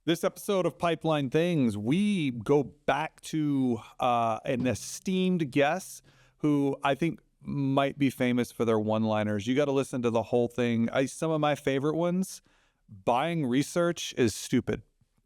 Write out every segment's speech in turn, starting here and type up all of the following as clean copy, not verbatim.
This episode of Pipeline Things, we go back to an esteemed guest who I think might be famous for their one-liners. You got to listen to the whole thing. Some of my favorite ones, buying research is stupid.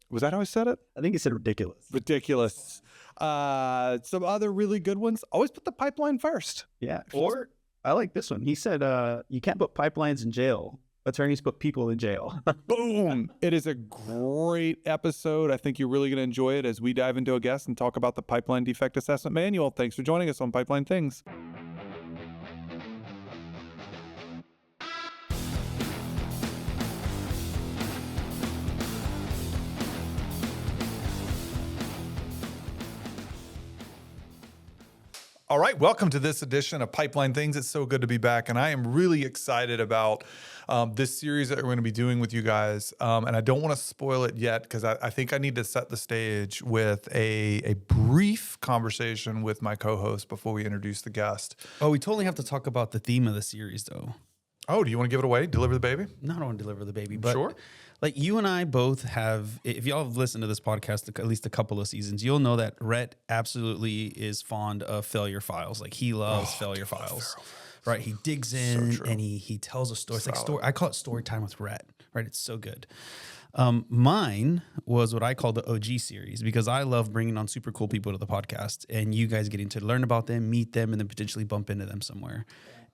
Was that how I said it? I think he said ridiculous. Ridiculous. Some other really good ones, always put the pipeline first. Yeah. Or I like this one. He said, you can't put pipelines in jail. Attorneys put people in jail. Boom. It is a great episode. I think you're really going to enjoy it as we dive into a guest and talk about the Pipeline Defect Assessment Manual. Thanks for joining us on Pipeline Things. All right, welcome to this edition of Pipeline Things. It's so good to be back, and I am really excited about this series that we're going to be doing with you guys. And I don't want to spoil it yet because I think I need to set the stage with a brief conversation with my co-host before we introduce the guest. Oh, we totally have to talk about the theme of the series, though. Oh, do you want to give it away? Deliver the baby? No, I don't want to deliver the baby, but sure. Like you and I both have, if y'all have listened to this podcast at least a couple of seasons, you'll know that Rhett absolutely is fond of failure files. Like he loves failure files, right? He digs in and he tells a story. It's like story. I call it story time with Rhett, right? It's so good. Mine was what I call the OG series because I love bringing on super cool people to the podcast and you guys getting to learn about them, meet them, and then potentially bump into them somewhere.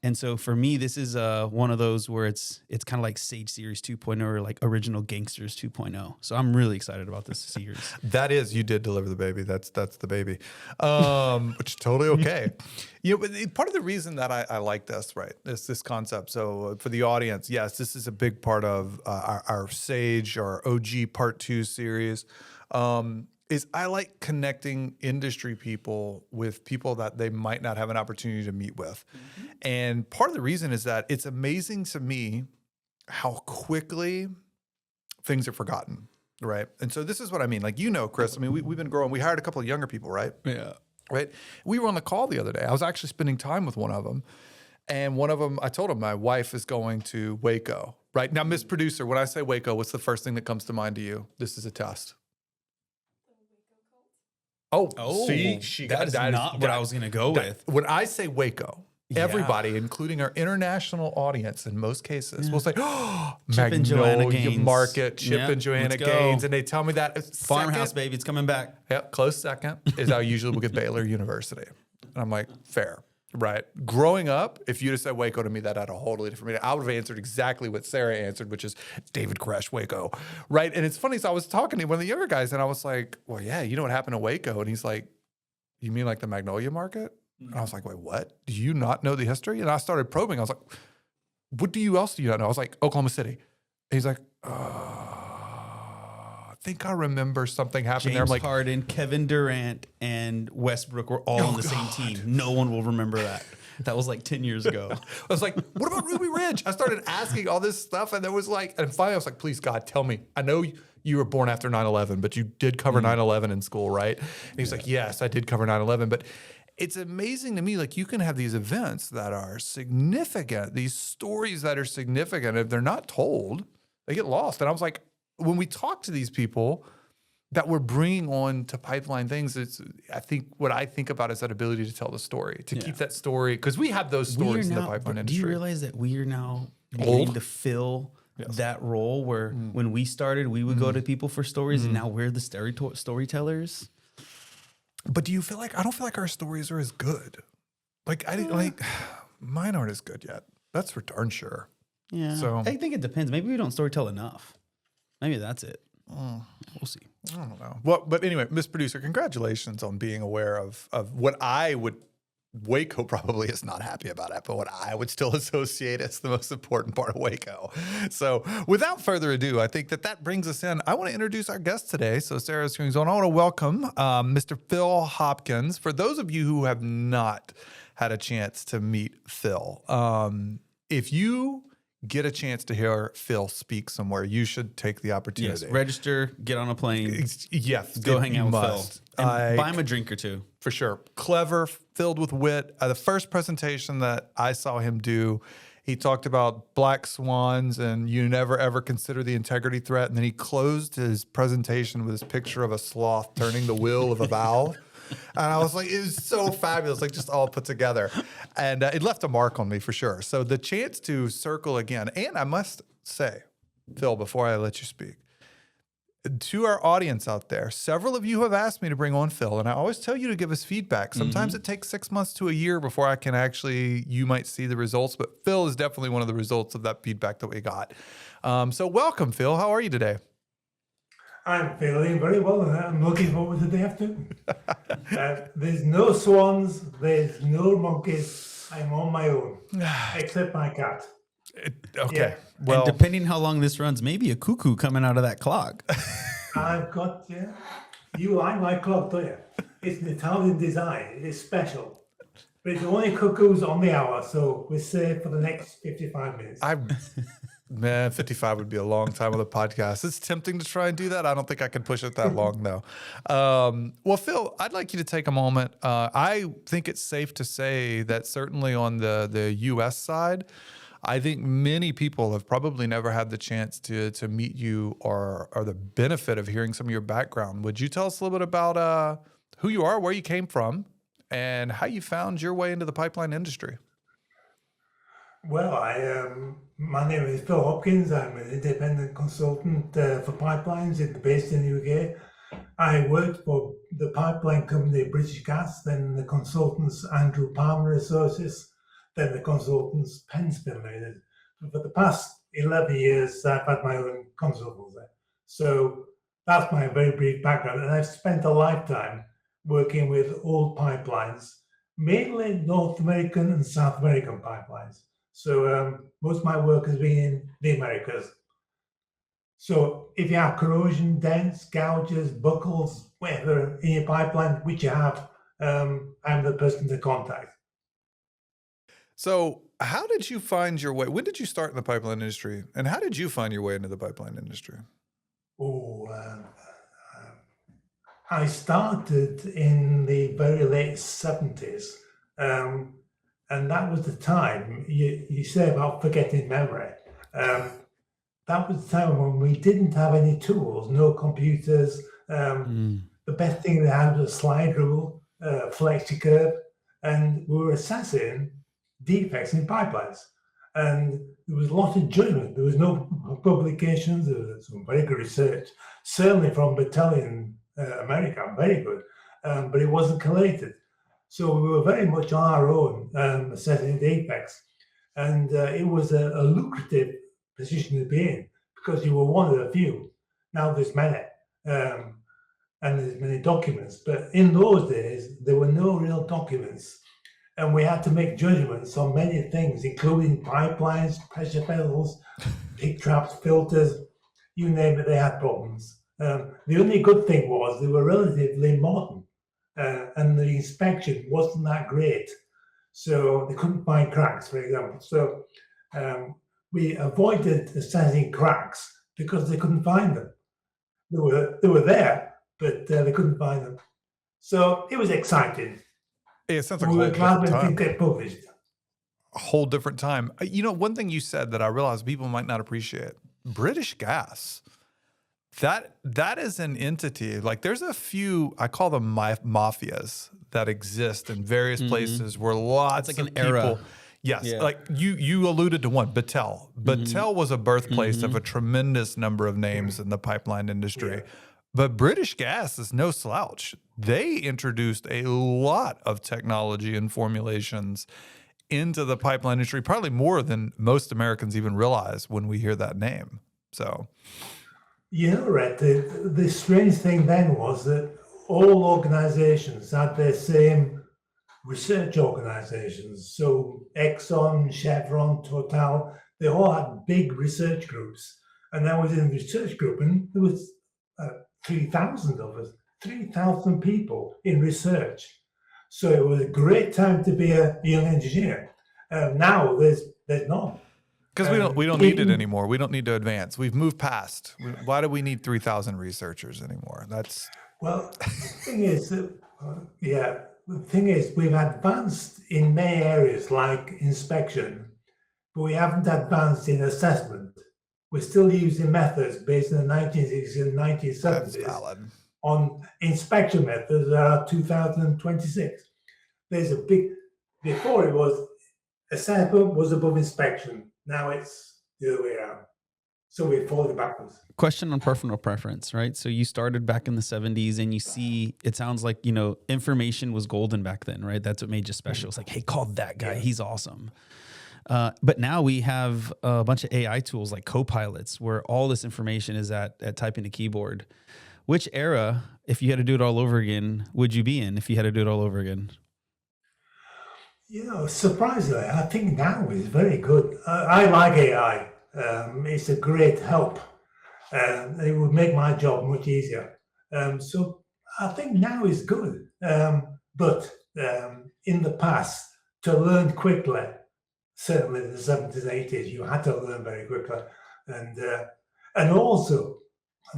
And so for me, this is one of those where it's kind of like Sage Series 2.0 or like Original Gangsters 2.0. So I'm really excited about this series. That is, you did deliver the baby. That's the baby, which is totally okay. But part of the reason that I like this, right, is this concept. So for the audience, yes, this is a big part of our Sage, our OG Part 2 series. Is I like connecting industry people with people that they might not have an opportunity to meet with. Mm-hmm. And part of the reason is that it's amazing to me how quickly things are forgotten, right? And so this is what I mean. Like, Chris, I mean, we've been growing. We hired a couple of younger people, right? Yeah. Right? We were on the call the other day. I was actually spending time with one of them. And one of them, I told him my wife is going to Waco, right? Now, Miss Producer, when I say Waco, what's the first thing that comes to mind to you? This is a test. Oh, see, that is not what I was going to go with. When I say Waco, everybody, including our international audience in most cases, will say, oh, Chip and Joanna Gaines. Market, Chip and Joanna Gaines. And they tell me that. Farmhouse, baby, it's coming back. Yep, close second is how usually we'll get Baylor University. And I'm like, fair. Right. Growing up, if you'd have said Waco to me, that had a totally different meaning. I would have answered exactly what Sarah answered, which is David Koresh, Waco. Right. And it's funny. So I was talking to one of the younger guys and I was like, well, yeah, you know what happened in Waco? And he's like, you mean like the Magnolia Market? And I was like, wait, what? Do you not know the history? And I started probing. I was like, what else do you not know? I was like, Oklahoma City. And he's like, I think I remember something happened there. I'm like, Harden, Kevin Durant, and Westbrook were all on the same team. No one will remember that. That was like 10 years ago. I was like, what about Ruby Ridge? I started asking all this stuff, and there was like, and finally I was like, please, God, tell me. I know you were born after 9/11, but you did cover 9/11 in school, right? And he's like, yes, I did cover 9/11. But it's amazing to me, like you can have these events that are significant, these stories that are significant. If they're not told, they get lost. And I was like, when we talk to these people that we're bringing on to Pipeline Things, I think what I think about is that ability to tell the story, to keep that story, because we have those stories in the pipeline industry. Do you realize that we are now beginning to fill that role where when we started, we would go to people for stories, and now we're the storytellers? But do you feel like, I don't feel like our stories are as good. Like, mine aren't as good yet. That's for darn sure. Yeah. So I think it depends. Maybe we don't storytell enough. Maybe that's it. We'll see. I don't know. Well, but anyway, Miss Producer, congratulations on being aware of what I would, Waco probably is not happy about it, but what I would still associate as the most important part of Waco. So without further ado, I think that brings us in. I want to introduce our guest today. So Sarah's screen's on. I want to welcome Mr. Phil Hopkins. For those of you who have not had a chance to meet Phil, if you get a chance to hear Phil speak somewhere, you should take the opportunity. Yes, register, get on a plane. Yes. Go hang out with Phil. And buy him a drink or two. For sure. Clever, filled with wit. The first presentation that I saw him do, He talked about black swans and you never ever consider the integrity threat. And then he closed his presentation with this picture of a sloth turning the wheel of a valve. And I was like, it was so fabulous, like just all put together. And it left a mark on me for sure. So the chance to circle again, and I must say, Phil, before I let you speak, to our audience out there, several of you have asked me to bring on Phil, and I always tell you to give us feedback. Sometimes it takes 6 months to a year before I can actually, you might see the results, but Phil is definitely one of the results of that feedback that we got. So welcome, Phil. How are you today? I'm feeling very well, and I'm looking forward to the afternoon. There's no swans, there's no monkeys. I'm on my own, except my cat. Okay. Yeah. Well, and depending how long this runs, maybe a cuckoo coming out of that clock. I've got, you like my clock, don't you? It's an Italian design, it's special. But it's only cuckoos on the hour, so we're safe for the next 55 minutes. Man, 55 would be a long time on the podcast. It's tempting to try and do that. I don't think I can push it that long, though. Well, Phil, I'd like you to take a moment. I think it's safe to say that certainly on the U.S. side, I think many people have probably never had the chance to meet you or the benefit of hearing some of your background. Would you tell us a little bit about who you are, where you came from, and how you found your way into the pipeline industry? Well, my name is Phil Hopkins. I'm an independent consultant for pipelines based in the UK. I worked for the pipeline company British Gas, then the consultants Andrew Palmer Associates, then the consultants Pensville Limited. For the past 11 years, I've had my own consultants there. So that's my very brief background. And I've spent a lifetime working with old pipelines, mainly North American and South American pipelines. So most of my work has been in the Americas. So if you have corrosion, dents, gouges, buckles, whatever in your pipeline, which you have, I'm the person to contact. So how did you find your way? When did you start in the pipeline industry? And how did you find your way into the pipeline industry? I started in the very late 70s. And that was the time, you say about forgetting memory. That was the time when we didn't have any tools, no computers. The best thing they had was a slide rule, flexi curve, and we were assessing defects in pipelines. And there was a lot of judgment. There was no publications. There was some very good research, certainly from Battalion America, very good, but it wasn't collated. So we were very much on our own assessing defects. And it was a lucrative position to be in because you were one of the few. Now there's many, and there's many documents. But in those days, there were no real documents. And we had to make judgments on many things, including pipelines, pressure vessels, pig traps, filters, you name it, they had problems. The only good thing was they were relatively modern. And the inspection wasn't that great. So they couldn't find cracks, for example. So we avoided assessing cracks because they couldn't find them. They were there, but they couldn't find them. So it was exciting. It sounds like we were glad different it time. didn't get published. A whole different time. You know, one thing you said that I realized people might not appreciate, British Gas. That is an entity, like there's a few, I call them mafias that exist in various places where lots like of an era. people. Yes, Yeah. like you alluded to one, Battelle. Battelle was a birthplace of a tremendous number of names in the pipeline industry. Yeah. But British Gas is no slouch. They introduced a lot of technology and formulations into the pipeline industry, probably more than most Americans even realize when we hear that name. So... You know, Rhett, the strange thing then was that all organizations had their same research organizations. So Exxon, Chevron, Total, they all had big research groups. And I was in the research group and there was 3,000 of us, 3,000 people in research. So it was a great time to be a young engineer. Now there's none. Because we don't need it anymore. We don't need to advance. We've moved past. Why do we need 3,000 researchers anymore? That's well. The thing is, the thing is, we've advanced in many areas like inspection, but we haven't advanced in assessment. We're still using methods based in the 1960s and That's 1970s valid. on inspection methods that are 2026. There's a big, before it was assessment was above inspection. Now it's the other way around. So we're falling backwards. Question on personal preference, right? So you started back in the 70s and you see, it sounds like, you know, information was golden back then, right? That's what made you special. It's like, hey, call that guy. He's awesome. But now we have a bunch of AI tools like co-pilots where all this information is at typing a keyboard. Which era, if you had to do it all over again, would you be in if you had to do it all over again? You know, surprisingly, I think now is very good. I like AI. It's a great help. It would make my job much easier. So I think now is good. But in the past, to learn quickly, certainly in the 70s, 80s, you had to learn very quickly. And also,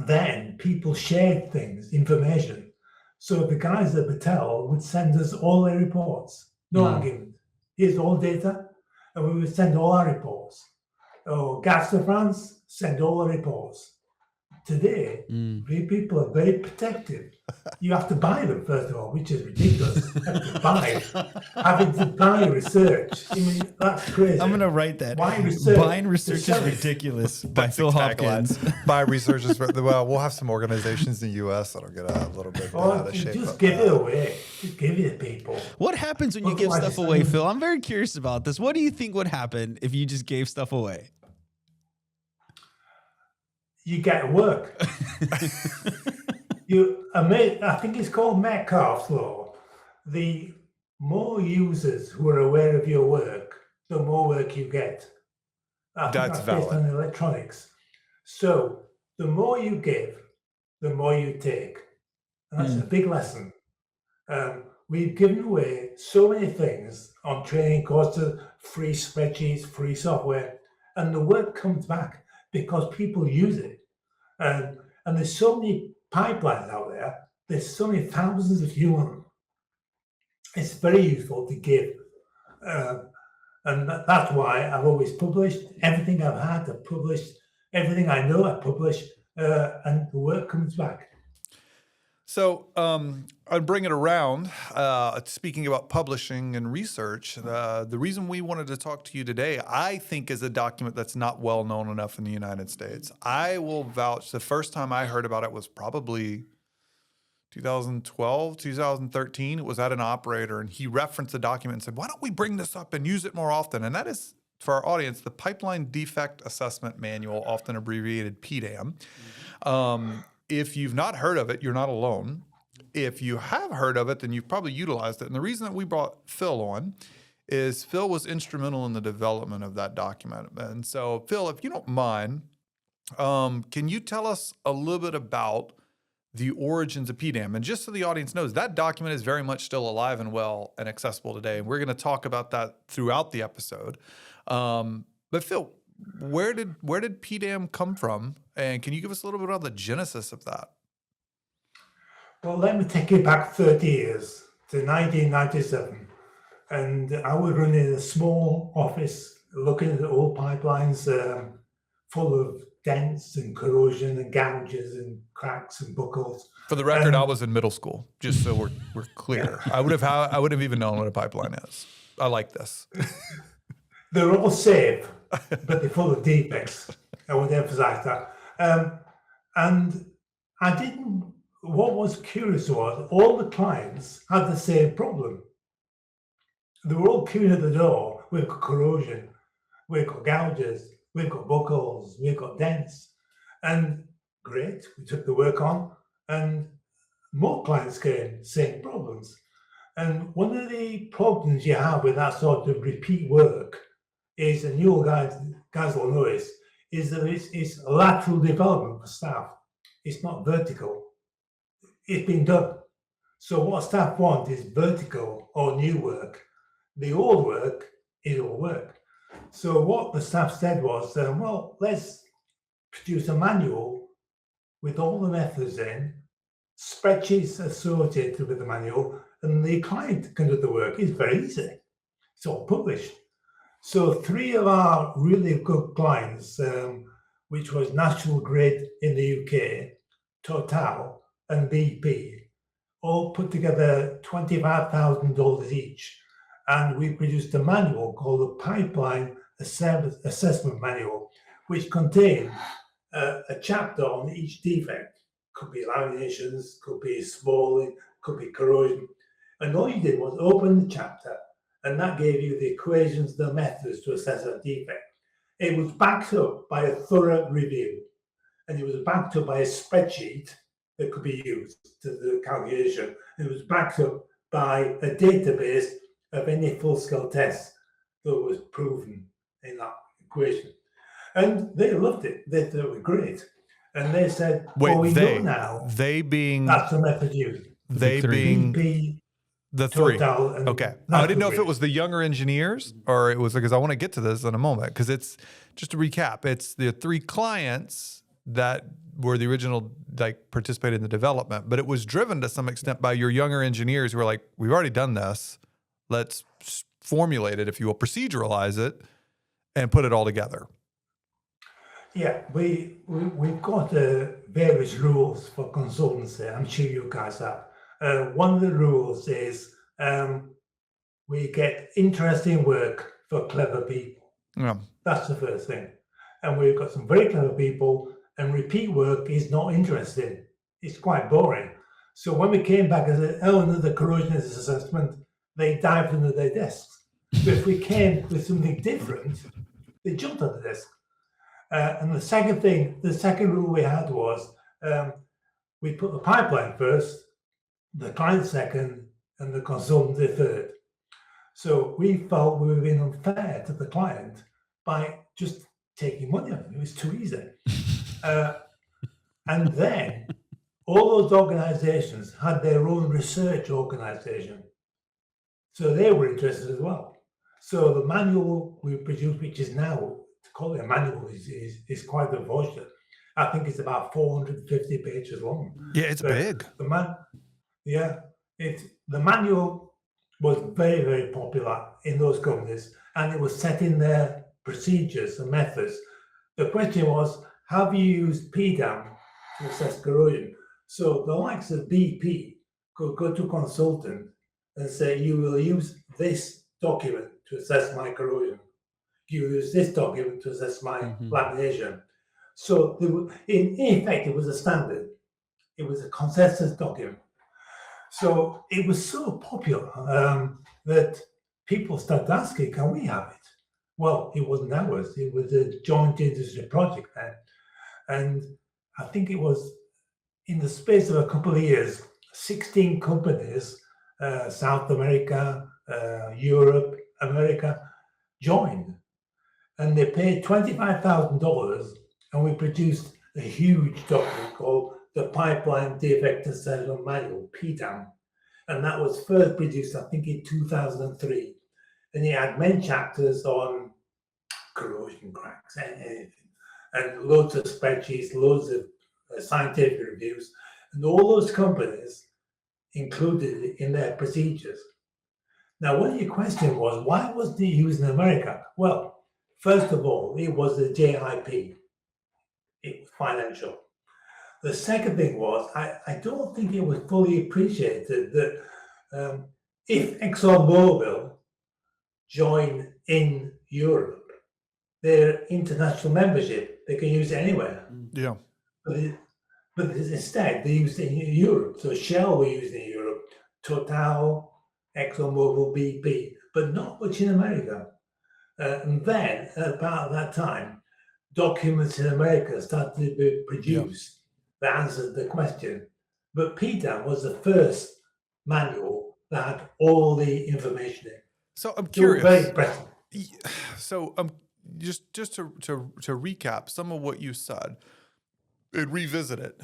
then people shared things, information. So the guys at Battelle would send us all their reports. No argument. Here's all data, and we would send all our reports. Oh, Gas de France, send all the reports. Today, people are very protective. You have to buy them, first of all, which is ridiculous. Having to buy research. I mean, that's crazy. I'm going to write that. Why research? Buying research is ridiculous by Phil Hopkins. Buy research is, well, we'll have some organizations in the U.S. that'll get a little bit out of shape. Just give it away. Just give it to people. What happens when you give stuff away, Phil? I'm very curious about this. What do you think would happen if you just gave stuff away? You get work. I think it's called Metcalfe's law. The more users who are aware of your work, the more work you get. That's valid. Based on electronics. So the more you give, the more you take. And that's a big lesson. We've given away so many things on training courses, free spreadsheets, free software, and the work comes back because people use it. And there's so many pipelines out there. There's so many thousands of humans. It's very useful to give. And that's why I've always published. Everything I've had, I've published. Everything I know, I publish. And the work comes back. So I'd bring it around. Speaking about publishing and research, the reason we wanted to talk to you today, I think, is a document that's not well known enough in the United States. I will vouch. The first time I heard about it was probably 2012, 2013. It was at an operator, and he referenced the document and said, "Why don't we bring this up and use it more often?" And that is, for our audience, the Pipeline Defect Assessment Manual, often abbreviated PDAM. If you've not heard of it, you're not alone. If you have heard of it, then you've probably utilized it. And the reason that we brought Phil on is Phil was instrumental in the development of that document. And so, Phil, if you don't mind, can you tell us a little bit about the origins of PDAM? And just so the audience knows, that document is very much still alive and well and accessible today. And we're going to talk about that throughout the episode. But Phil, where did PDAM come from? And can you give us a little bit about the genesis of that? Well, let me take you back 30 years to 1997. And I was running a small office looking at old pipelines full of dents and corrosion and gouges and cracks and buckles. For the record, I was in middle school, just so we're clear. I would have even known what a pipeline is. I like this. They're all safe, but they're full of defects. I would emphasize that. And I didn't, what was curious was all the clients had the same problem. They were all queuing at the door. We've got corrosion, we've got gouges, we've got buckles, we've got dents. And great, we took the work on, and more clients came, same problems. And one of the problems you have with that sort of repeat work is, and you guys will know this, is that it's lateral development for staff. It's not vertical. It's been done. So what staff want is vertical or new work. The old work is old work. So what the staff said was, well, let's produce a manual with all the methods in, spreadsheets associated with the manual, and the client can do the work. It's very easy. It's all published. So 3 of our really good clients, which was National Grid in the UK, Total, and BP, all put together $25,000 each. And we produced a manual called the Pipeline Assessment Manual, which contained a chapter on each defect. Could be laminations, could be spalling, could be corrosion. And all you did was open the chapter, and that gave you the equations, the methods to assess a defect. It was backed up by a thorough review, and it was backed up by a spreadsheet that could be used to the calculation. It was backed up by a database of any full-scale tests that was proven in that equation. And they loved it. They thought it was great. And they said, Wait, we know now they being that's the method used. they big three. being BP, the 3. Total, and Okay. I National didn't know if it Grid. was the younger engineers or it was because I want to get to this in a moment because it's just to recap. It's the 3 clients that were the original, like participated in the development, but it was driven to some extent by your younger engineers who were like, we've already done this. Let's formulate it, if you will, proceduralize it and put it all together. Yeah, we've got various rules for consultancy. I'm sure you guys have. One of the rules is we get interesting work for clever people. Yeah. That's the first thing. And we've got some very clever people, and repeat work is not interesting. It's quite boring. So when we came back and said, oh, another corrosion assessment, they dived under their desks. But if we came with something different, they jumped on the desk. And the second rule we had was we put the pipeline first, the client second, and the consultant third. So we felt we were being unfair to the client by just taking money off them. It was too easy. And then all those organizations had their own research organization. So they were interested as well. So the manual we produced, which is now, to call it a manual is quite unfortunate. I think it's about 450 pages long. Yeah, it's big. The manual was very, very popular in those companies, and it was set in their procedures and methods. The question was, have you used PDAM to assess corrosion? So the likes of BP could go to a consultant and say, you will use this document to assess my corrosion. You use this document to assess my lamination. So in effect, it was a standard. It was a consensus document. So it was so popular that people started asking, can we have it? Well, it wasn't ours. It was a joint industry project then. And I think it was in the space of a couple of years, 16 companies, South America, Europe, America, joined. And they paid $25,000, and we produced a huge document called the Pipeline Defects Assessment Manual, PDAM. And that was first produced, I think, in 2003. And it had many chapters on corrosion, cracks, and anything. And loads of spreadsheets, loads of scientific reviews. And all those companies included it in their procedures. Now, one of your question was, why wasn't it used in America? Well, first of all, it was the JIP. It was financial. The second thing was, I don't think it was fully appreciated that if ExxonMobil join in Europe, their international membership, they can use it anywhere. Yeah. But instead, they used it in Europe. So Shell were used in Europe, Total, ExxonMobil, BP, but not much in America. And then, about that time, documents in America started to be produced that answered the question. But PDAM was the first manual that had all the information in. So I'm They were curious. very impressive. So just to recap some of what you said and revisit it.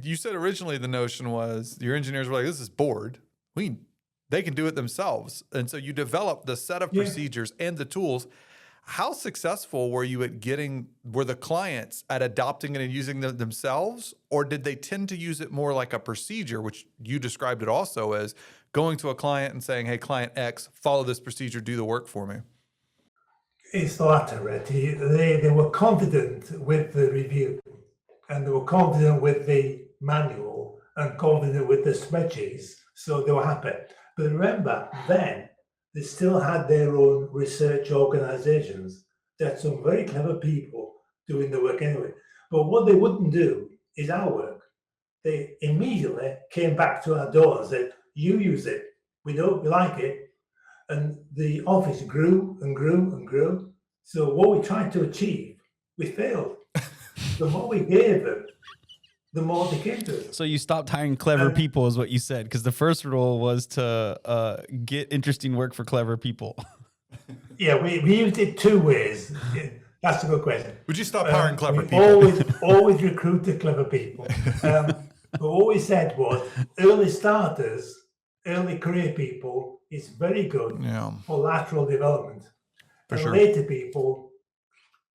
You said originally the notion was your engineers were like, this is bored. They can do it themselves. And so you developed the set of procedures and the tools. How successful were you at were the clients at adopting it and using them themselves? Or did they tend to use it more like a procedure, which you described it also as going to a client and saying, hey, client X, follow this procedure, do the work for me? It's the latter, Rhett. They were confident with the review, and they were confident with the manual, and confident with the spreadsheets, so they were happy. But remember, then they still had their own research organizations. They had some very clever people doing the work anyway. But what they wouldn't do is our work. They immediately came back to our door and said, "You use it. We like it." And the office grew and grew and grew. So what we tried to achieve, we failed. The more we gave them, the more they came to us. So you stopped hiring clever people is what you said, because the first rule was to get interesting work for clever people. Yeah, we used it two ways. That's a good question. Would you stop hiring clever We people? always recruited clever people. But what we said was early starters, early career people, is very good Yeah, for lateral development. for And sure. later people,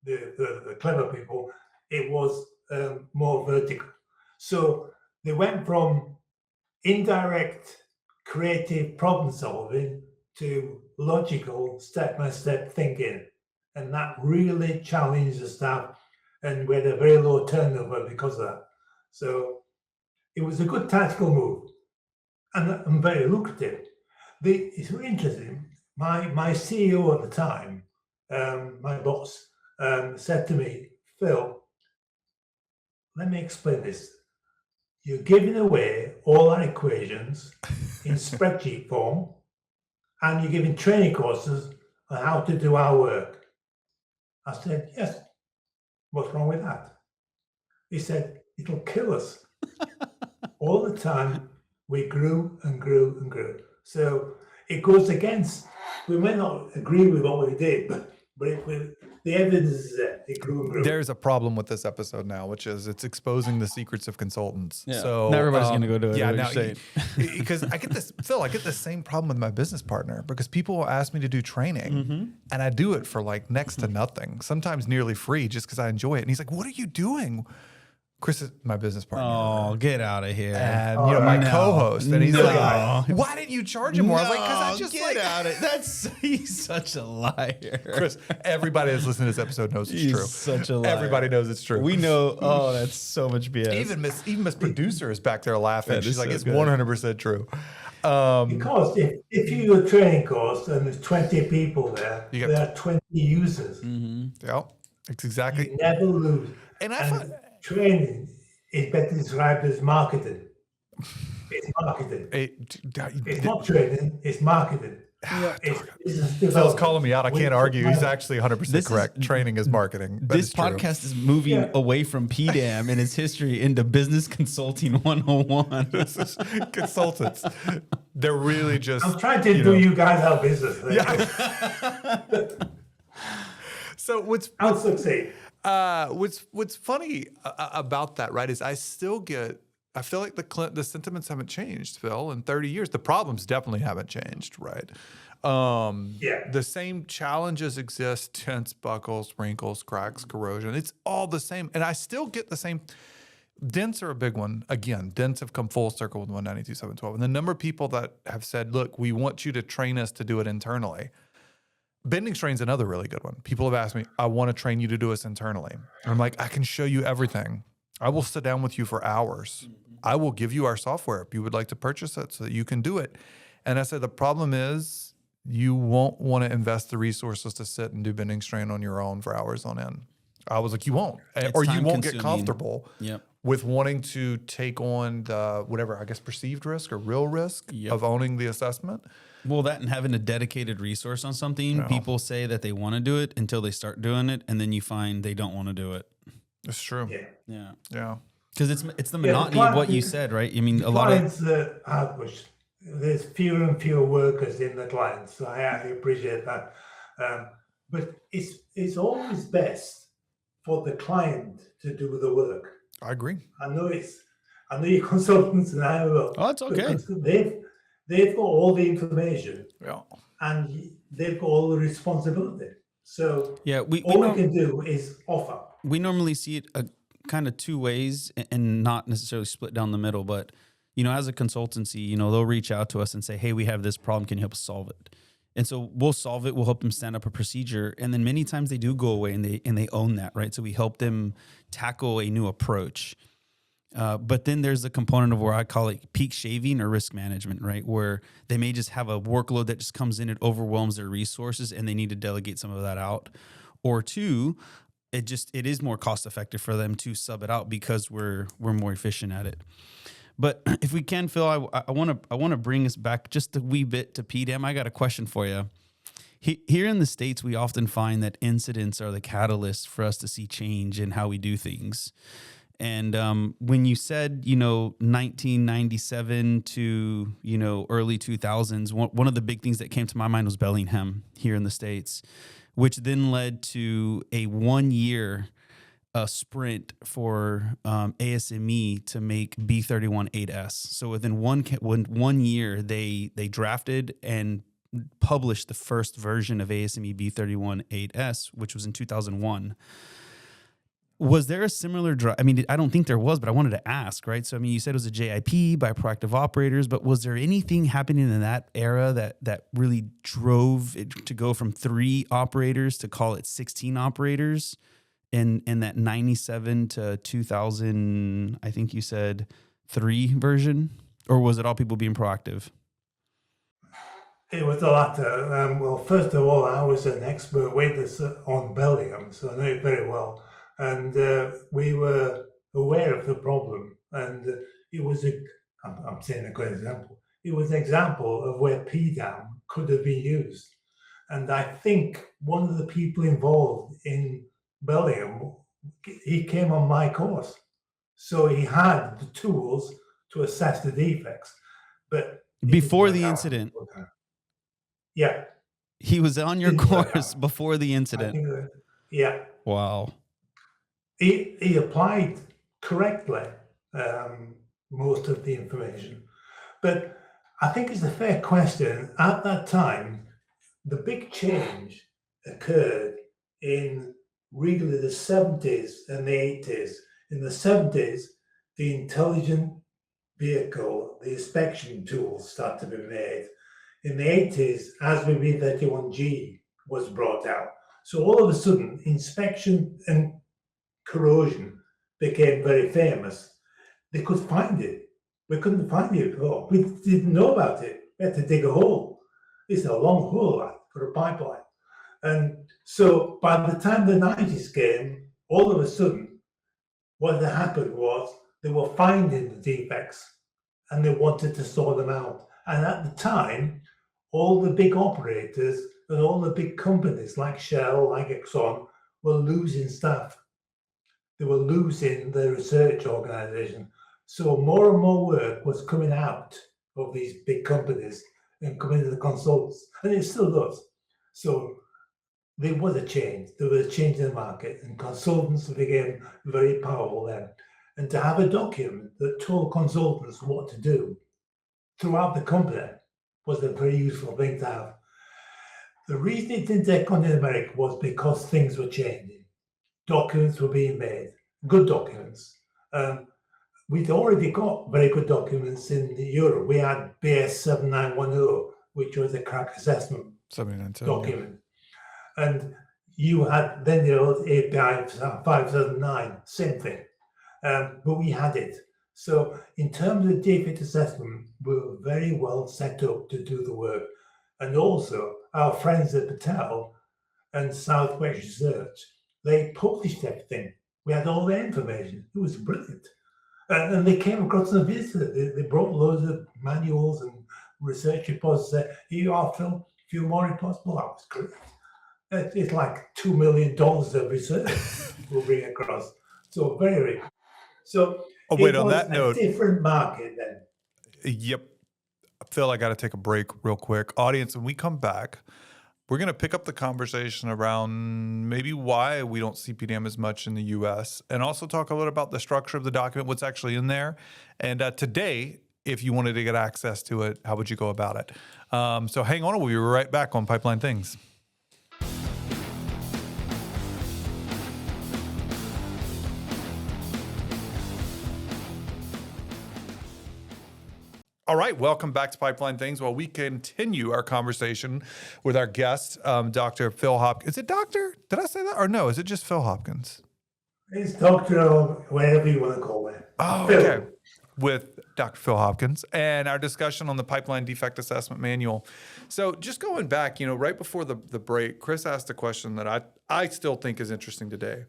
the clever people, it was more vertical. So they went from indirect creative problem solving to logical step-by-step thinking. And that really challenged the staff, and we had a very low turnover because of that. So it was a good tactical move and very lucrative. It's really interesting. My CEO at the time, my boss, said to me, "Phil, let me explain this. You're giving away all our equations in spreadsheet form, and you're giving training courses on how to do our work." I said, "Yes. What's wrong with that?" He said, "It'll kill us." All the time, we grew and grew and grew. So it goes against, we may not agree with what we did, but the evidence is there. It grew and grew. There's a problem with this episode now, which is it's exposing the secrets of consultants. Yeah. So Now everybody's gonna go do it, Yeah, what now you're saying. because I get this, Phil. I get the same problem with my business partner because people will ask me to do training, and I do it for like next to nothing, sometimes nearly free, just because I enjoy it. And he's like, "What are you doing?" Chris is my business partner. Oh, get out of here. And my no. co-host, and he's No. like, "Why didn't you charge him more?" I was like, "Because I just get like." out of That's he's such a liar. Chris, everybody that's listening to this episode knows it's He's true. such a liar. Everybody knows it's true. We know. Oh, that's so much BS. Even Miss Producer is back there laughing. That She's is like, so "It's good. 100% true." Because if you do a training course and there's 20 people there, You get- there are 20 users. Yeah, it's exactly. You never lose. And I And find training is better described as marketing. It's marketing. It's not training, it's marketing. It's business Phil's development. calling me out. I can't argue. He's actually 100% This is- correct. Training is marketing. That This is true. podcast is moving Yeah. away from PDAM and its history into business consulting 101. This is consultants. They're really just. I'm trying to do you guys out business. So what's I'll succeed. what's funny about that, right? Is I feel like the sentiments haven't changed, Phil, in 30 years. The problems definitely haven't changed, right? Yeah. The same challenges exist: dents, buckles, wrinkles, cracks, corrosion. It's all the same, and I still get the same. Dents are a big one. Again, dents have come full circle with 192.712, and the number of people that have said, "Look, we want you to train us to do it internally." Bending strain's another really good one. People have asked me, "I want to train you to do this internally." And I'm like, "I can show you everything. I will sit down with you for hours. I will give you our software if you would like to purchase it so that you can do it." And I said, the problem is you won't want to invest the resources to sit and do bending strain on your own for hours on end. I was like, you won't. Or you won't get time-consuming. comfortable Yep. with wanting to take on the whatever, I guess, perceived risk or real risk of owning the assessment. Well, that and having a dedicated resource on something, people say that they want to do it until they start doing it, and then you find they don't want to do it. It's true. Yeah. Yeah. Yeah. Because it's the the monotony of what client- you said, right? I mean, a lot of Clients are pushed. There's fewer and fewer workers in the clients, so I appreciate that. But it's always best for the client to do the work. I agree. I know you're consultants, and I will. Oh, it's okay. They've got all the information, Yeah. and they've got all the responsibility. So yeah, all we can do is offer. we normally see it kind of two ways and not necessarily split down the middle, but as a consultancy, they'll reach out to us and say, "Hey, we have this problem. Can you help us solve it?" And so we'll solve it. We'll help them stand up a procedure. And then many times they do go away and they own that, right? So we help them tackle a new approach. But then there's the component of where I call it peak shaving or risk management, right? Where they may just have a workload that just comes in, it overwhelms their resources and they need to delegate some of that out. Or two, it is more cost effective for them to sub it out because we're more efficient at it. But if we can, Phil, I want to bring us back just a wee bit to PDAM. I got a question for you. Here in the States, we often find that incidents are the catalyst for us to see change in how we do things. And when you said, 1997 to, early 2000s, one of the big things that came to my mind was Bellingham here in the States, which then led to a 1-year sprint for ASME to make B31-8S. So within one year, they drafted and published the first version of ASME B31-8S, which was in 2001. Was there a similar drive? I mean, I don't think there was, but I wanted to ask, right? So, I mean, you said it was a JIP by proactive operators, but was there anything happening in that era that really drove it to go from 3 operators to call it 16 operators in that 97 to 2000, I think you said 3 version? Or was it all people being proactive? It was the latter. Well, first of all, I was an expert witness on Bellingham, so I know it very well. And we were aware of the problem. And it was I'm saying a good example. It was an example of where PDAM could have been used. And I think one of the people involved in Bellingham, he came on my course. So he had the tools to assess the defects. But before the incident. Yeah. He was on your course before the incident. Yeah. Wow. He applied correctly most of the information. But I think it's a fair question. At that time, the big change occurred in really the 70s and the 80s. In the 70s, the intelligent vehicle, the inspection tools started to be made. In the 80s, ASME B31G was brought out. So all of a sudden, inspection and corrosion became very famous. They could find it. We couldn't find it before. We didn't know about it. We had to dig a hole. It's a long hole for a pipeline. And so by the time the 90s came, all of a sudden, what had happened was they were finding the defects and they wanted to sort them out. And at the time, all the big operators and all the big companies like Shell, like Exxon, were losing staff. They were losing their research organization. So more and more work was coming out of these big companies and coming to the consultants, and it still does. So there was a change. There was a change in the market, and consultants became very powerful then. And to have a document that told consultants what to do throughout the company was a very useful thing to have. The reason it didn't take on in America was because things were changing. Documents were being made, good documents. We'd already got very good documents in Europe. We had BS 7910, which was a crack assessment document. Yeah. And you had then the old API 579, same thing. But we had it. So in terms of defect assessment, we were very well set up to do the work. And also our friends at Patel and Southwest Research, they published everything. We had all the information. It was brilliant. And they came across and visited. They brought loads of manuals and research reports. Said, here you are, Phil, a few more reports. Well, that was great. It's like $2 million of research we'll bring across. So very. So wait, on that note, different market then. Yep. Phil, I got to take a break real quick. Audience, when we come back, we're going to pick up the conversation around maybe why we don't see PDAM as much in the U.S. and also talk a little about the structure of the document, what's actually in there. And today, if you wanted to get access to it, how would you go about it? So hang on. We'll be right back on Pipeline Things. All right, welcome back to Pipeline Things. While we continue our conversation with our guest, Dr. Phil Hopkins. Is it doctor? Did I say that? Or no, is it just Phil Hopkins? It's Doctor or whatever you want to call it. Oh, Phil. okay. With Dr. Phil Hopkins and our discussion on the Pipeline Defect Assessment Manual. So just going back, right before the break, Chris asked a question that I still think is interesting today.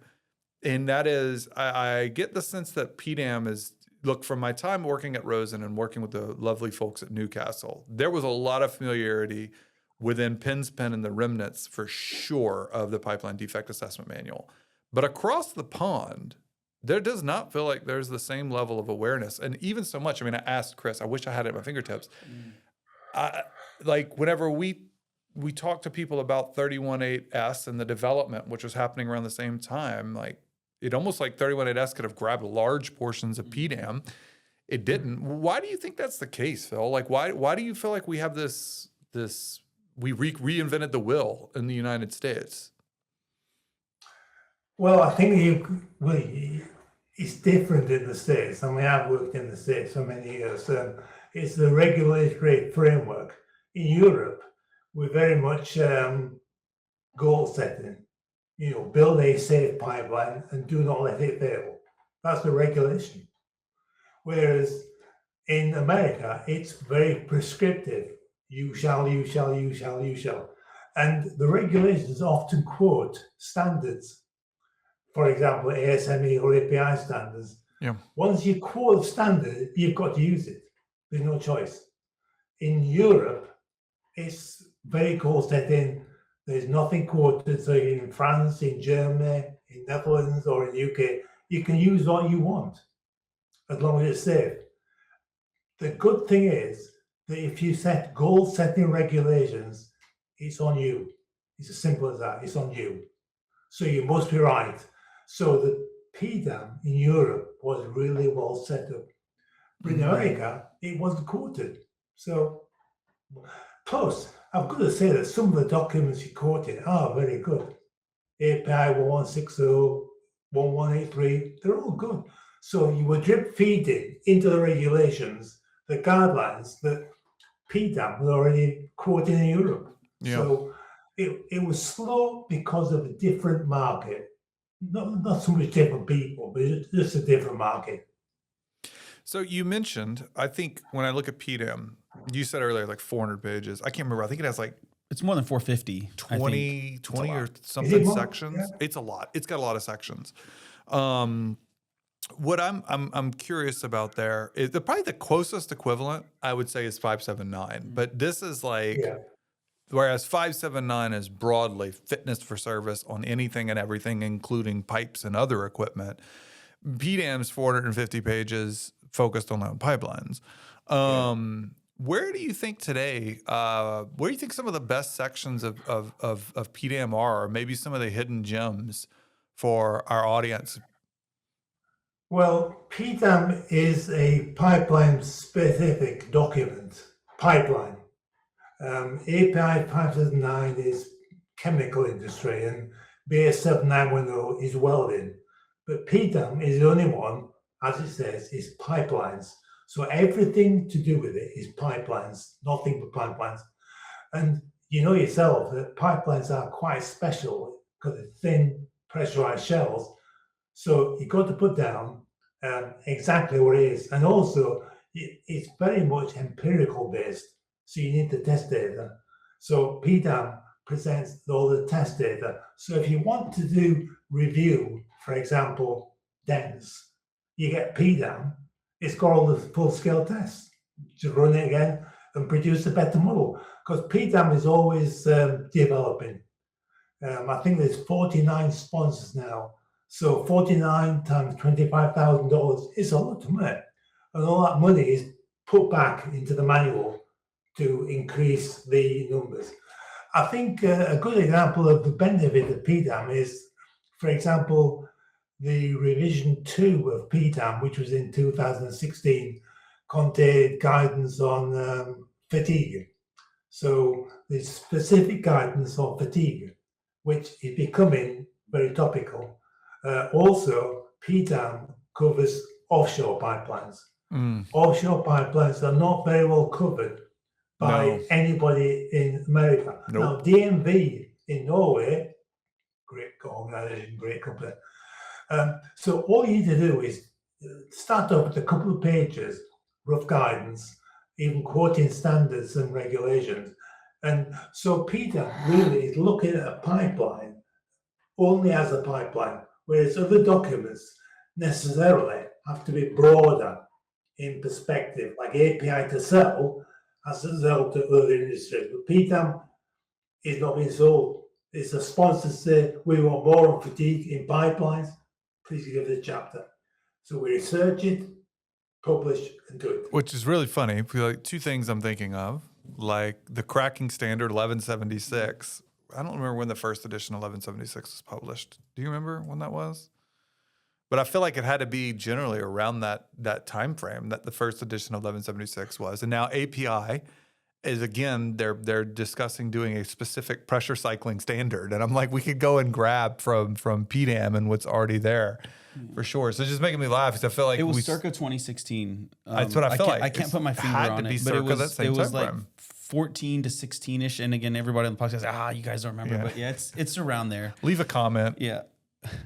And that is, I get the sense that PDAM is, look, from my time working at Rosen and working with the lovely folks at Newcastle, there was a lot of familiarity within Penn's Pen and the remnants for sure of the Pipeline Defect Assessment Manual. But across the pond, there does not feel like there's the same level of awareness. And even so much, I asked Chris, I wish I had it at my fingertips. Like whenever we talked to people about 31.8S and the development, which was happening around the same time, like it almost like 31.8S could have grabbed large portions of PDAM. It didn't. Why do you think that's the case, Phil? Like why do you feel like we have this we reinvented the wheel in the United States? Well, I think it's different in the States. I've worked in the States for many years. It's the regulatory framework. In Europe, we're very much goal setting. Build a safe pipeline and do not let it fail. That's the regulation. Whereas in America, it's very prescriptive. You shall, you shall, you shall, you shall. And the regulations often quote standards. For example, ASME or API standards. Yeah. Once you quote a standard, you've got to use it. There's no choice. In Europe, it's very goal setting. There's nothing quoted. So in France, in Germany, in Netherlands, or in UK, you can use what you want as long as it's safe. The good thing is that if you set goal-setting regulations, it's on you. It's as simple as that. It's on you. So you must be right. So the PDAM in Europe was really well set up. But in America, it wasn't quoted. So, plus, I've got to say that some of the documents you quoted are very good. API 1160, 1183, they're all good. So you were drip feeding into the regulations, the guidelines that PDAM was already quoted in Europe. Yeah. So it was slow because of a different market. Not so much different people, but it's just a different market. So you mentioned, I think when I look at PDAM, you said earlier like 400 pages. I can't remember. I think it has like It's more than 450. 20 or Is something it more? sections. Yeah. It's a lot. It's got a lot of sections. What I'm curious about there is probably the closest equivalent I would say is 579, but this is like, Yeah. whereas 579 is broadly fitness for service on anything and everything, including pipes and other equipment. PDAM's 450 pages focused on pipelines. Where do you think today, where do you think some of the best sections of PDAM are, or maybe some of the hidden gems for our audience? Well, PDAM is a pipeline-specific document, pipeline. API 579 is chemical industry, and BS 7910 is welding. But PDAM is the only one, as it says, is pipelines. So everything to do with it is pipelines, nothing but pipelines. And you know yourself that pipelines are quite special because they're thin, pressurized shells. So you've got to put down exactly what it is. And also, it's very much empirical based. So you need the test data. So PDAM presents all the test data. So if you want to do review, for example, DENS, you get PDAM. It's got all the full-scale tests. Just run it again and produce a better model. Because PDAM is always developing. I think there's 49 sponsors now. So 49 times $25,000 is a lot of money. And all that money is put back into the manual to increase the numbers. I think a good example of the benefit of PDAM is, for example, the revision 2 of PDAM, which was in 2016, contained guidance on fatigue. So there's specific guidance on fatigue, which is becoming very topical. Also, PDAM covers offshore pipelines. Offshore pipelines are not very well covered by No. anybody in America. Nope. Now, DMV in Norway, great organization, great company. So all you need to do is start off with a couple of pages, rough guidance, even quoting standards and regulations. And so PDAM really is looking at a pipeline only as a pipeline, whereas other documents necessarily have to be broader in perspective, like API to sell has to sell to other industries. But PDAM is not being sold. It's a sponsor say, we want more on fatigue in pipelines, please give it a chapter. So we research it, publish, and do it. Which is really funny. Like, two things I'm thinking of, like the cracking standard 1176. I don't remember when the first edition of 1176 was published. Do you remember when that was? But I feel like it had to be generally around that time frame that the first edition of 1176 was. And now API is, again, they're discussing doing a specific pressure cycling standard. And I'm like, we could go and grab from PDAM and what's already there for sure. So it's just making me laugh because I feel like it was circa 2016. That's what I feel like. I can't put my finger had on to be it, but circa that same it was time like frame. 14 to 16ish. And again, everybody on the podcast, you guys don't remember, but yeah, it's around there. Leave a comment. Yeah.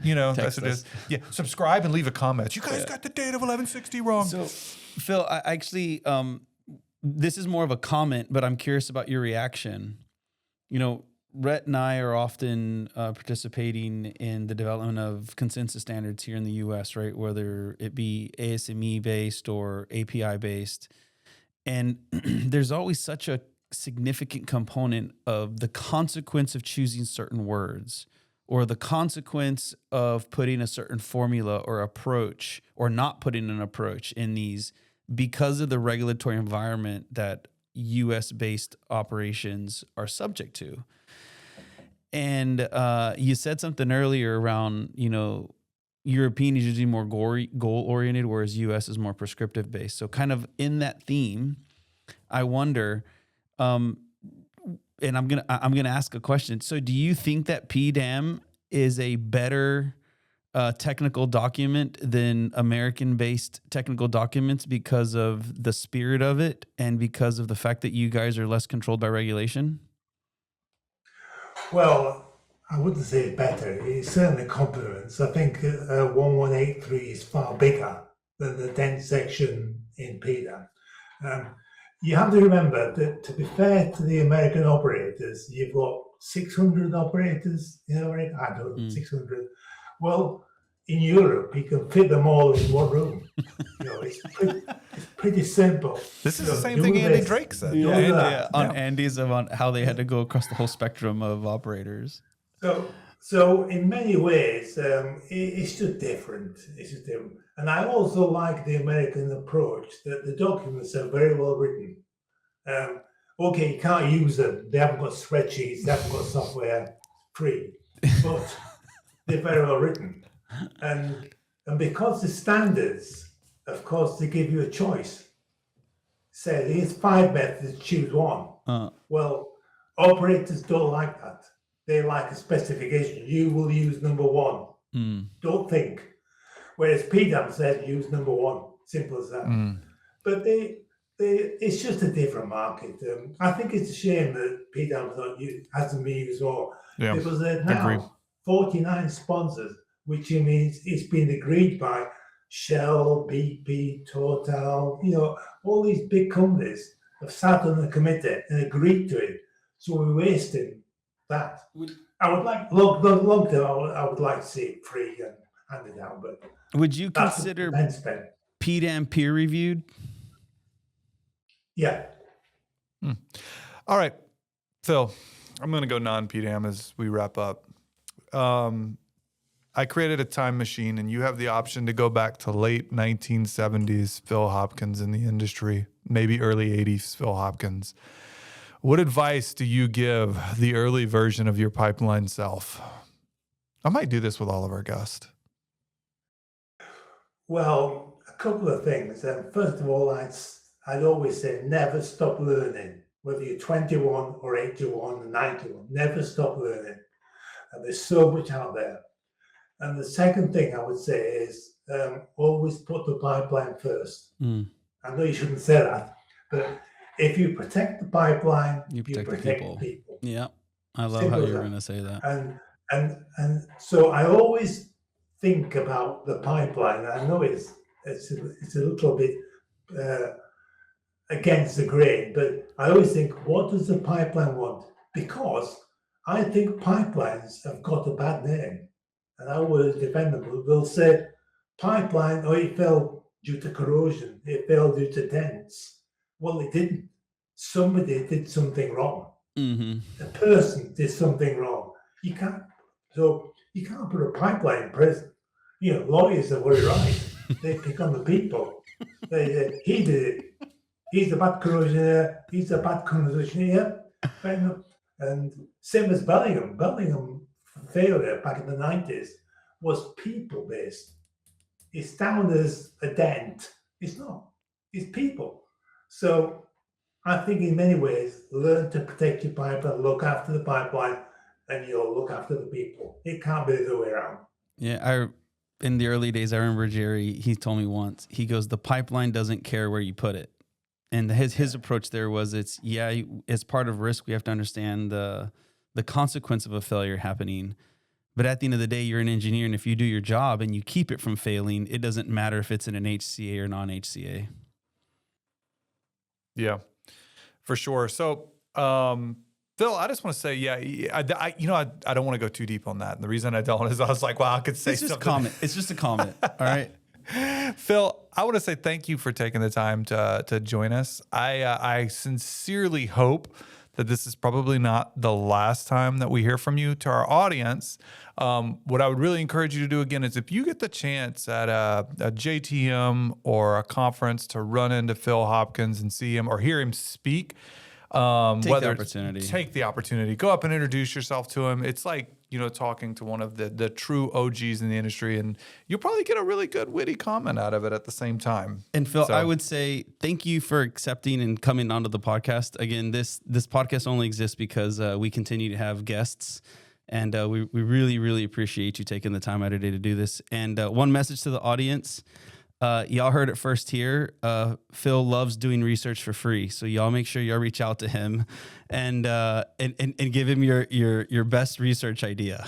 You know, Text that's what it us. is. Yeah, subscribe and leave a comment. You guys got the date of 1160 wrong. So, Phil, I actually, this is more of a comment, but I'm curious about your reaction. You know, Rhett and I are often participating in the development of consensus standards here in the U.S., right? Whether it be ASME based or API based, and there's always such a significant component of the consequence of choosing certain words, or the consequence of putting a certain formula or approach, or not putting an approach in these, because of the regulatory environment that U.S.-based operations are subject to. And you said something earlier around, you know, European is usually more goal-oriented, whereas U.S. is more prescriptive-based. So kind of in that theme, I wonder, and I'm gonna ask a question. So, do you think that PDAM is a better technical document than American-based technical documents because of the spirit of it and because of the fact that you guys are less controlled by regulation? Well, I wouldn't say better. It certainly complements. I think 1183 is far bigger than the dense section in PDAM. You have to remember that, to be fair to the American operators, you've got 600 operators in America. I don't know, 600. Well, in Europe, you can fit them all in one room. You know, it's pretty simple. This is You the know, same do thing Andy this, Drake said. do And, that. on Andy's about how they had to go across the whole spectrum of operators. So in many ways, it's just different. It's just different. And I also like the American approach that the documents are very well written. Okay, you can't use them. They haven't got spreadsheets. They haven't got software free, but they're very well written. And because the standards, of course, they give you a choice. Say, here's 5 methods, choose one. Well, operators don't like that. They like a specification. You will use number 1. Don't think. Whereas PDAM said use number 1. Simple as that. But it's just a different market. I think it's a shame that PDAM hasn't been used more. Yeah, Because there are now 49 sponsors, which means it's been agreed by Shell, BP, Total, you know, all these big companies have sat on the committee and agreed to it. So we're wasting that. I would like long term. I would like to see it free and handed out. But would you consider PDAM peer reviewed? Yeah. All right, Phil, I'm going to go non-PDAM as we wrap up. I created a time machine, and you have the option to go back to late 1970s Phil Hopkins in the industry, maybe early 80s Phil Hopkins. What advice do you give the early version of your pipeline self? I might do this with all of our guests. Well, a couple of things. First of all, I'd always say never stop learning, whether you're 21 or 81 or 91. Never stop learning. And there's so much out there. And the second thing I would say is always put the pipeline first. Mm. I know you shouldn't say that, but if you protect the pipeline, You protect the people. people. Yeah. I love Simple how as you're that. going to say that. And so I always think about the pipeline. I know it's a little bit against the grain, but I always think, what does the pipeline want? Because I think pipelines have got a bad name, and I will defend them. They'll say pipeline, oh, it fell due to corrosion, it fell due to dents. Well, it didn't. Somebody did something wrong. Mm-hmm. A person did something wrong. You can't put a pipeline in prison. You know, lawyers are very right. They pick on the people. He did it. He's the bad corrosionaire. He's the bad corrosionaire. And same as Bellingham. Bellingham failure back in the 90s was people-based. It's down as a dent. It's not. It's people. So I think in many ways, learn to protect your pipeline, look after the pipeline, and you'll look after the people. It can't be the other way around. Yeah, in the early days, I remember Jerry, he told me once, he goes, the pipeline doesn't care where you put it. And his approach there was, it's part of risk. We have to understand the consequence of a failure happening. But at the end of the day, you're an engineer, and if you do your job and you keep it from failing, it doesn't matter if it's in an HCA or non-HCA. Yeah, for sure. So, Phil, I just want to say, I don't want to go too deep on that. And the reason I don't is I was like, well, I could say It's just something. comment. It's just a comment. All right. Phil, I want to say thank you for taking the time to join us. I sincerely hope that this is probably not the last time that we hear from you. To our audience, what I would really encourage you to do again is if you get the chance at a JTM or a conference to run into Phil Hopkins and see him or hear him speak, Take the opportunity. Go up and introduce yourself to him. It's like, talking to one of the true OGs in the industry, and you'll probably get a really good witty comment out of it at the same time. And Phil, So- I would say thank you for accepting and coming onto the podcast. Again, this podcast only exists because we continue to have guests, and we really, really appreciate you taking the time out of your day to do this. And one message to the audience. Y'all heard it first here. Phil loves doing research for free, so y'all make sure y'all reach out to him and give him your best research idea.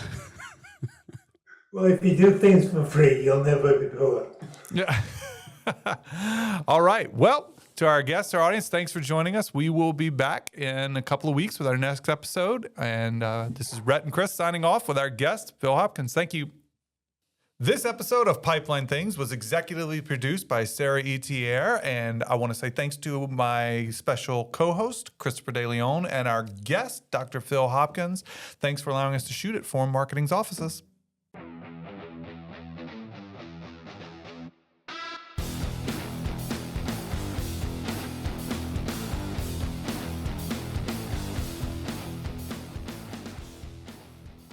Well, if you do things for free, you'll never be poor. Yeah. All right. Well, to our guests, our audience, thanks for joining us. We will be back in a couple of weeks with our next episode. And this is Rhett and Chris signing off with our guest, Phil Hopkins. Thank you. This episode of Pipeline Things was executively produced by Sarah Etier, and I want to say thanks to my special co-host, Christopher De Leon, and our guest, Dr. Phil Hopkins. Thanks for allowing us to shoot at FORME Marketing's offices.